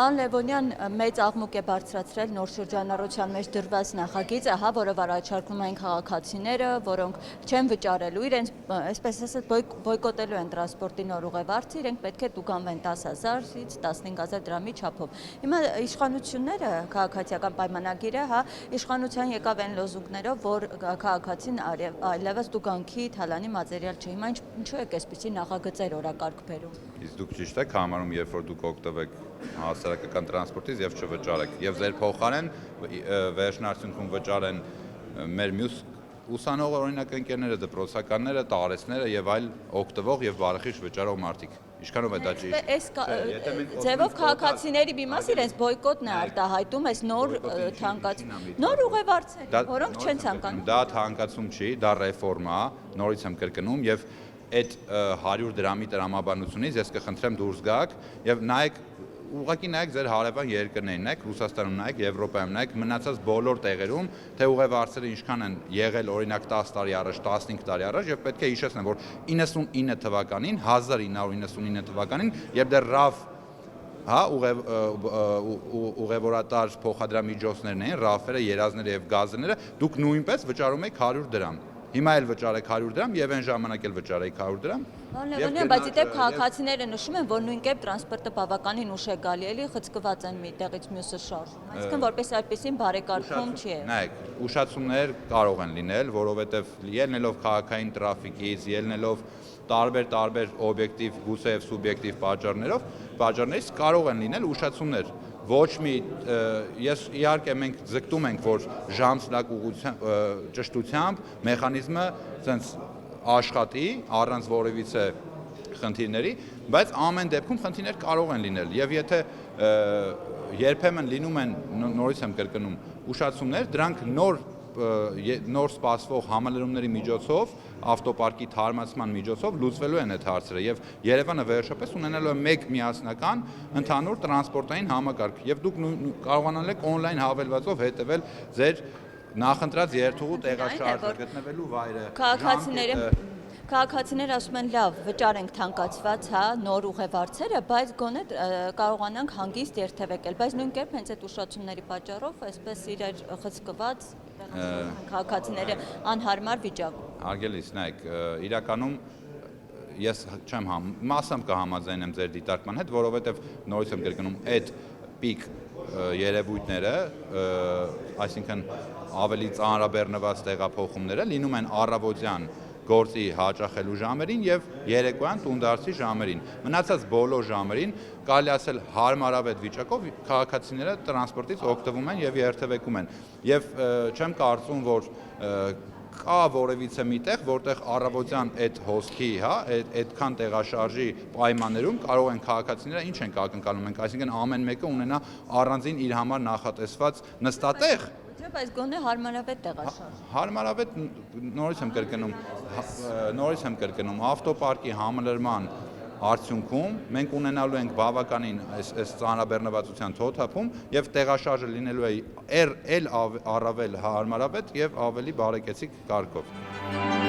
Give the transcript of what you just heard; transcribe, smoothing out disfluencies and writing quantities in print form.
Պարոն Լևոնյան, մեծ աղմուկ է բարձրացրել նոր շրջանառության մեջ դրված նախագիծը, որով առաջարկում են քաղաքացիները, որոնք չեն վճարելու իրենց, այսպես ասած, բոյկոտելու են տրանսպորտի նոր ուղևորձը, իրենք պետք է տուգանվեն 10,000-ից 15,000 դրամի չափով։ Հիմա իշխանությունները, քաղաքացիական պայմանագիրը, իշխանության եկավ այն լոզունգներով, որ քաղաքացին այլևս տուգանքի թալանի մատերիալ չէ։ Հիմա ինչու եք այսպիսի նախագծեր օրակարգ բերում։ Իսկ դուք ճիշտ եք համարում, երբ որ դուք օգտվեք հասարակական տրանսպորտից եւ չվճարեք, եւ ձեր փոխարեն վերջնարդյունքում վճարեն մեր մյուս ուսանող օրինակ ընկերները, դպրոցականները, տարեցները եւ այլ օգտվող եւ բարեխիղճ վճարող մարդիկ։ Ինչքանով է դա ճիշտ։ Ձևով քաղաքացիների մի մասը իրենց բոյկոտն է արտահայտում այս նոր նոր ուղևորձեր, որոնք չեն ցանկանում։ Դա թանկացում չի, դա ռեֆորմա, նորից եմ կրկնում եւ այդ 100 դրամի տրամաբանությունից ես կխնդրեմ դուրս գաք եւ նայեք ուղղակի նայեք ձեր հարևան երկրներին, նայեք Ռուսաստանում, նայեք Եվրոպայում, նայեք մնացած բոլոր տեղերում, թե ուղևորձերը ինչքան են եղել օրինակ 10 տարի առաջ, 15 տարի առաջ եւ պետք է հիշեցնեմ, որ 99 թվականին, 1999 թվականին, երբ դեռ RAV ուղևորատար փոխադրամիջոցներն էին, RAV-երը, երազները եւ գազները, դուք նույնպես վճարում եք 100 դրամ։ Հիմա էլ վճարեք 100 դրամ եւ այն ժամանակ էլ վճարեք 100 դրամ։ Լևոնյան, բայց դեպ քաղաքացիները նշում են, որ նույն կերպ տրանսպորտը բավականին ուշ է գալի, էլի խցկված են մի տեղից մյուսը շարժում։ Այսինքն որպես այդպեսին բարեկարգում չի։ Նայեք, ուշացումներ կարող են լինել, որովհետեւ ելնելով քաղաքային տրաֆիկից, ելնելով տարբեր օբյեկտիվ, գուցե եւ սուբյեկտիվ պատճառներից կարող են լինել ուշացումներ։ Ոչ մի ես իհարկե մենք ձգտում ենք, որ ժամանակ ճշտությամբ մեխանիզմը ցենց աշխատի առանց որևիցե խնդիրների, բայց ամեն դեպքում խնդիրներ կարող են լինել եւ եթե երբեմն լինում են նորից եմ կրկնում ուշացումներ, դրանք նոր սպասվող համալրումների միջոցով, ավտոպարկի թարմացման միջոցով լուծվելու են այդ հարցերը եւ Երևանը վերջապես ունենալու է մեկ միասնական ընդհանուր տրանսպորտային համակարգ եւ դուք կարողանալ եք on-line հավելվածով հետեւել ձեր նախընտրած երթուղու տեղաշարժը գտնվելու վայրը։ Քաղաքացիները ասում են լավ, վճարենք թանկացված, նոր ուղևորձերը, բայց գոնե կարողանանք հանգիստ երթևեկել, բայց նույն կերպ հենց այդ ուշացումների պատճառով այսպես իրար խցկված քաղաքացիները անհարմար վիճակում։ Հարգելիս, նայեք, իրականում ես չեմ մասամբ կհամաձայնեմ ձեր դիտարկման հետ, որովհետև նորից եմ կրկնում, այդ պիկ երևույթները, այսինքն ավելի ծանրաբեռնված տեղափոխումները լինում են առավոտյան գործի հաճախելու ժամերին եւ երեկոյան տունդարձի ժամերին։ Մնացած բոլոր ժամերին կարելի ասել հարմարավետ վիճակով քաղաքացիները տրանսպորտից օգտվում են եւ երթևեկում են։ Եվ չեմ կարծում, որ կա որևիցե միտեղ, որտեղ առավոտյան այդ հոսքի, այդքան տեղաշարժի պայմաններում կարող են քաղաքացիները ինչ են ակնկալում ենք, այսինքն ամեն մեկը ունենա առանձին իր համար նախատեսված նստատեղ։ Բայց գոնե հարմարավետ տեղաշարժ։ Հարմարավետ նորից եմ կրկնում, ավտոպարկի համալրման արդյունքում մենք ունենալու ենք բավականին այս ծանրաբեռնվածության թոթափում եւ տեղաշարժը լինելու է առավել հարմարավետ եւ ավելի բարեկեցիկ կարգով։